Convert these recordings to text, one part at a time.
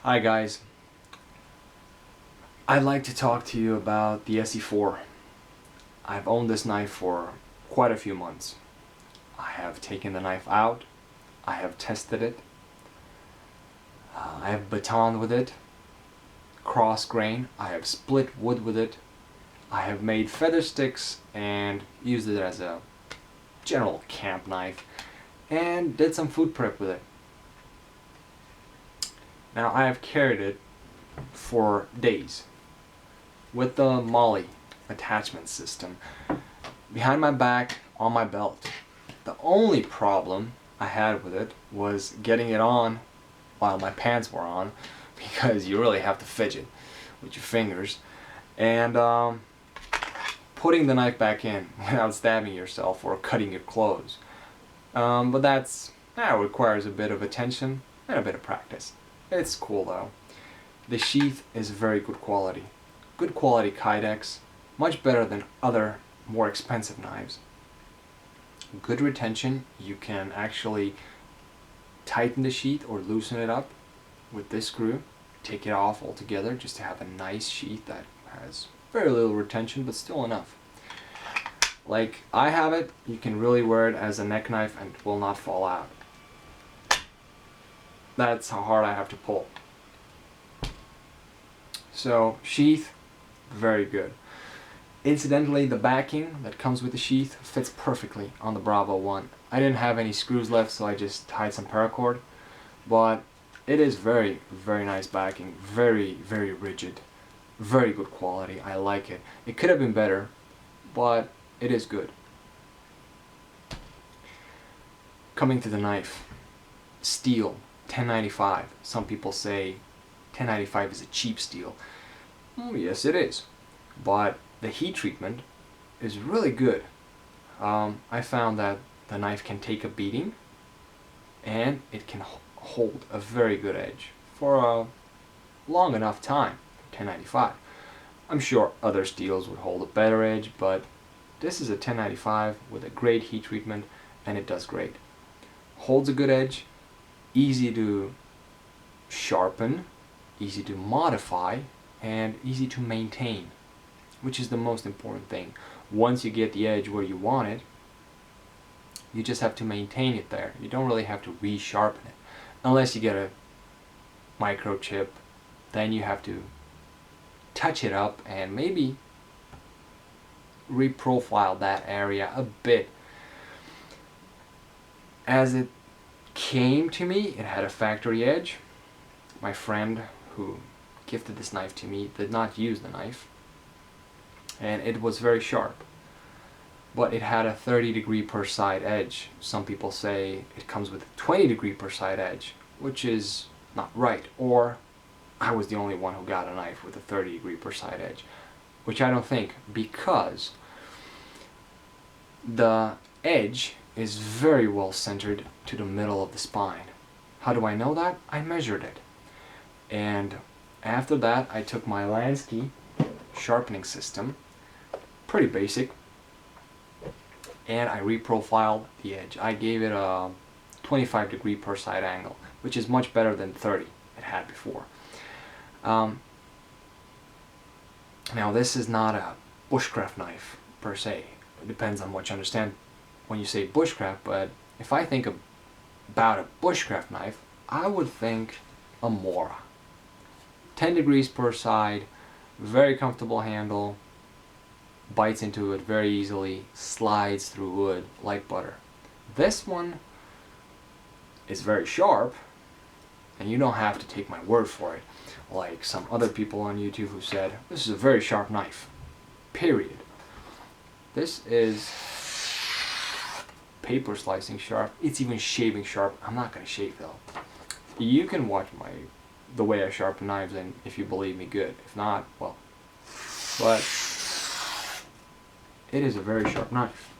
Hi guys, I'd like to talk to you about the ESEE 4. I've owned this knife for quite a few months. I have taken the knife out, I have tested it, I have batoned with it, cross grain, I have split wood with it, I have made feather sticks and used it as a general camp knife, and did some food prep with it. Now I have carried it for days with the MOLLE attachment system behind my back on my belt. The only problem I had with it was getting it on while my pants were on, because you really have to fidget with your fingers, and putting the knife back in without stabbing yourself or cutting your clothes. But that requires a bit of attention and a bit of practice. It's cool though. The sheath is very good quality. Good quality kydex, much better than other more expensive knives. Good retention. You can actually tighten the sheath or loosen it up with this screw, take it off altogether just to have a nice sheath that has very little retention but still enough. Like I have it, you can really wear it as a neck knife and it will not fall out. That's how hard I have to pull. So sheath, very good. Incidentally, the backing that comes with the sheath fits perfectly on the Bravo 1. I didn't have any screws left, so I just tied some paracord, but it is very, very nice backing. Very, very rigid. Very good quality. I like it. It could have been better, but it is good. Coming to the knife. Steel, 1095. Some people say 1095 is a cheap steel. Yes, it is. But the heat treatment is really good. I found that the knife can take a beating and it can hold a very good edge for a long enough time for 1095. I'm sure other steels would hold a better edge, but this is a 1095 with a great heat treatment and it does great. Holds a good edge, easy to sharpen, easy to modify, and easy to maintain, which is the most important thing. Once you get the edge where you want it, you just have to maintain it there. You don't really have to resharpen it. Unless you get a microchip, then you have to touch it up and maybe reprofile that area a bit. As it came to me, it had a factory edge. My friend who gifted this knife to me did not use the knife, and it was very sharp, but it had a 30° per side edge. Some people say it comes with a 20° per side edge, which is not right, or I was the only one who got a knife with a 30° per side edge, which I don't think, because the edge is very well centered to the middle of the spine. How do I know that? I measured it. And after that, I took my Lansky sharpening system, pretty basic, and I reprofiled the edge. I gave it a 25° per side angle, which is much better than 30 it had before. Now this is not a bushcraft knife per se. It depends on what you understand when you say bushcraft, but if I think about a bushcraft knife, I would think a Mora. 10° per side, very comfortable handle, bites into it very easily, slides through wood like butter. This one is very sharp, and you don't have to take my word for it, like some other people on YouTube who said, this is a very sharp knife, period. This is paper slicing sharp. It's even shaving sharp. I'm not going to shave though. You can watch the way I sharpen knives, and if you believe me, good. If not, well. But it is a very sharp knife.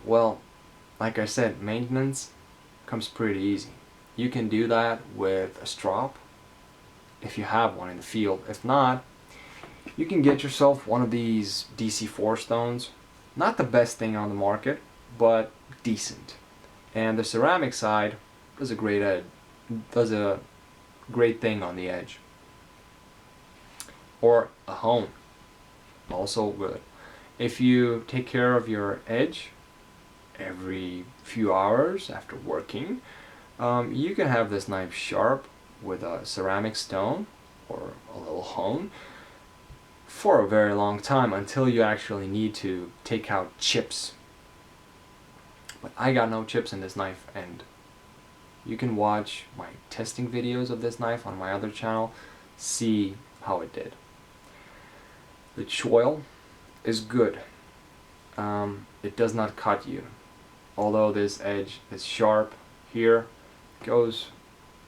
Well, like I said, maintenance comes pretty easy. You can do that with a strop if you have one in the field. If not, you can get yourself one of these DC4 stones. Not the best thing on the market, but decent. And the ceramic side does a great thing on the edge. Or a hone, also good. If you take care of your edge every few hours after working, you can have this knife sharp with a ceramic stone or a little hone for a very long time until you actually need to take out chips. But I got no chips in this knife, and you can watch my testing videos of this knife on my other channel, see how it did. The choil is good. It does not cut you. Although this edge is sharp here, it goes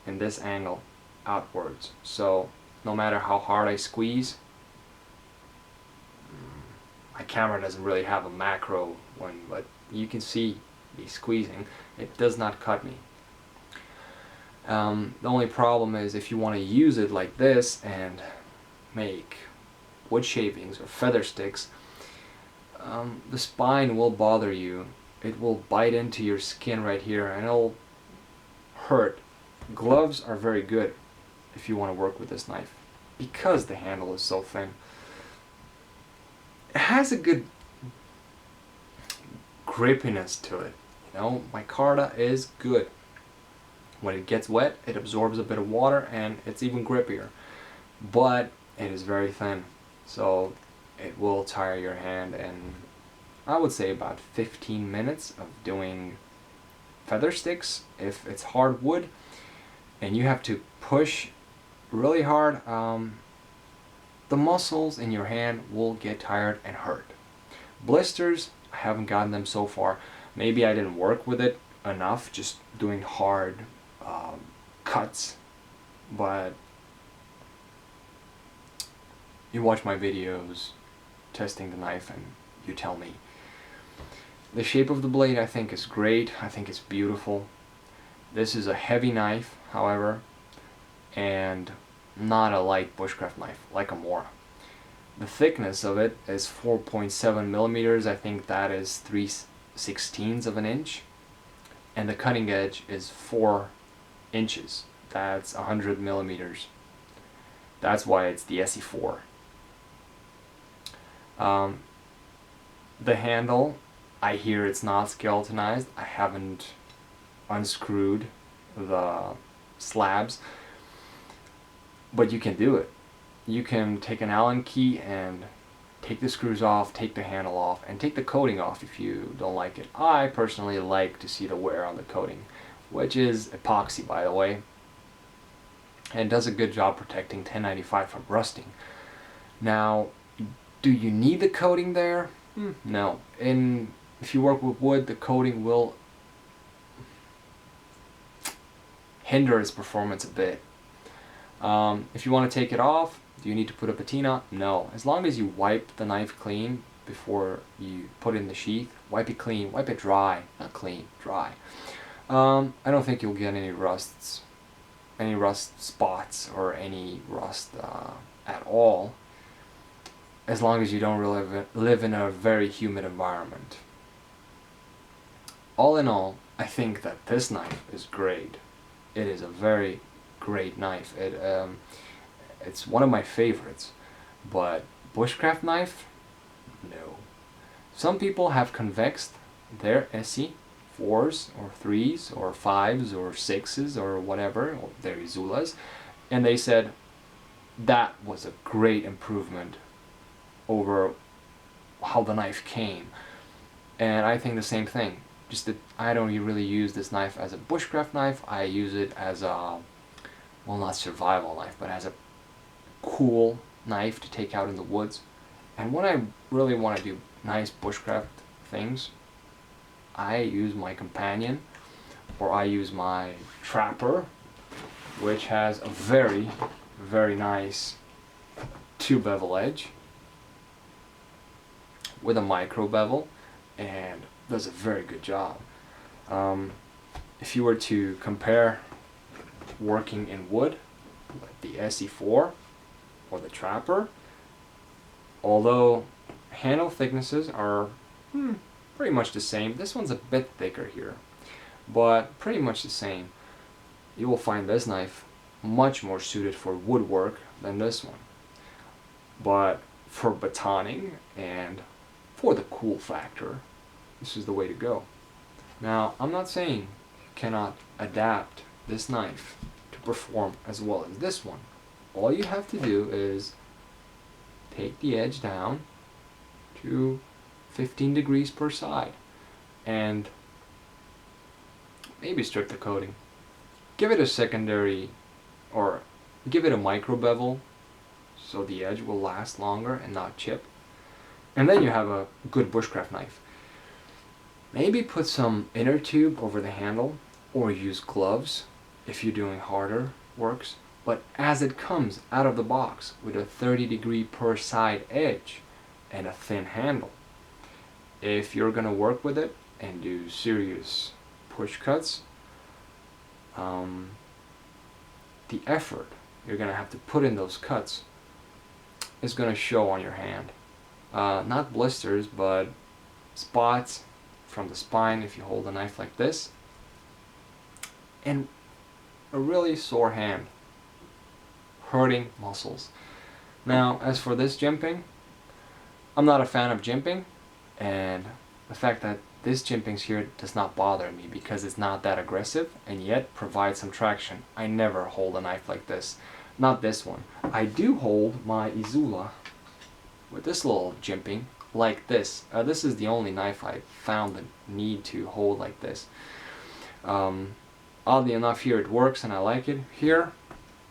in this angle outwards. So no matter how hard I squeeze, my camera doesn't really have a macro one, but you can see me squeezing. It does not cut me. The only problem is if you want to use it like this and make wood shavings or feather sticks, the spine will bother you. It will bite into your skin right here and it'll hurt. Gloves are very good if you want to work with this knife because the handle is so thin. It has a good grippiness to it. You know, micarta is good. When it gets wet, it absorbs a bit of water and it's even grippier. But it is very thin, so it will tire your hand in, I would say, about 15 minutes of doing feather sticks if it's hard wood and you have to push really hard. The muscles in your hand will get tired and hurt. Blisters, I haven't gotten them so far. Maybe I didn't work with it enough just doing hard cuts, but you watch my videos testing the knife and you tell me. The shape of the blade I think is great. I think it's beautiful. This is a heavy knife, however, and not a light bushcraft knife like a Mora. The thickness of it is 4.7 millimeters. I think that is 3/16 of an inch. And the cutting edge is 4 inches. That's 100 millimeters. That's why it's the ESEE 4. The handle, I hear it's not skeletonized. I haven't unscrewed the slabs, but you can do it. You can take an Allen key and take the screws off, take the handle off, and take the coating off if you don't like it. I personally like to see the wear on the coating, which is epoxy, by the way, and does a good job protecting 1095 from rusting. Now, do you need the coating there? No. If you work with wood, the coating will hinder its performance a bit. If you want to take it off, do you need to put a patina? No. As long as you wipe the knife clean before you put it in the sheath, wipe it clean, wipe it dry, not clean, dry. I don't think you'll get any rust spots or any rust at all, as long as you don't really live in a very humid environment. All in all, I think that this knife is great. It is a very great knife. It's one of my favorites, but bushcraft knife, no. Some people have convexed their ESEE 4s or 3s or 5s or 6s or whatever, or their Izulas, and they said that was a great improvement over how the knife came. And I think the same thing, just that I don't really use this knife as a bushcraft knife. I use it as a, well, not survival knife, but as a cool knife to take out in the woods. And when I really want to do nice bushcraft things, I use my companion, or I use my trapper, which has a very, very nice 2-bevel edge with a micro bevel, and does a very good job. If you were to compare working in wood, like the ESEE 4 or the trapper, although handle thicknesses are pretty much the same, this one's a bit thicker here, but pretty much the same. You will find this knife much more suited for woodwork than this one. But for batoning and for the cool factor, this is the way to go. Now, I'm not saying you cannot adapt this knife to perform as well as this one. All you have to do is take the edge down to 15 degrees per side and maybe strip the coating. Give it a secondary, or give it a micro bevel so the edge will last longer and not chip. And then you have a good bushcraft knife. Maybe put some inner tube over the handle or use gloves if you're doing harder works. But as it comes out of the box with a 30-degree per side edge and a thin handle, if you're going to work with it and do serious push cuts, the effort you're going to have to put in those cuts is going to show on your hand. Not blisters, but spots from the spine if you hold a knife like this, and a really sore hand, hurting muscles. Now, as for this jimping, I'm not a fan of jimping, and the fact that this jimpings here does not bother me because it's not that aggressive and yet provides some traction. I never hold a knife like this. Not this one. I do hold my Izula with this little jimping like this. This is the only knife I found the need to hold like this. Oddly enough, here it works and I like it. Here,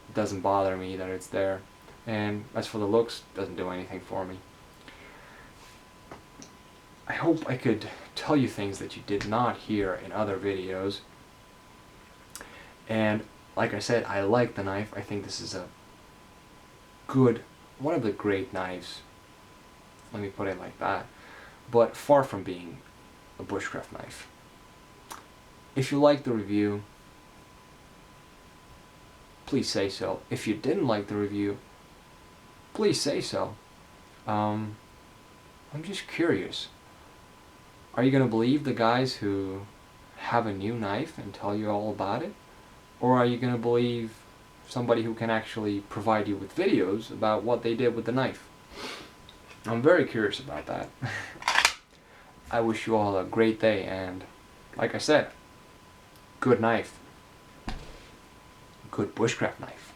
it doesn't bother me that it's there. And as for the looks, it doesn't do anything for me. I hope I could tell you things that you did not hear in other videos. And like I said, I like the knife. I think this is a good, one of the great knives. Let me put it like that. But far from being a bushcraft knife. If you liked the review, please say so. If you didn't like the review, please say so. I'm just curious. Are you going to believe the guys who have a new knife and tell you all about it? Or are you going to believe somebody who can actually provide you with videos about what they did with the knife? I'm very curious about that. I wish you all a great day, and like I said, good knife. Good bushcraft knife.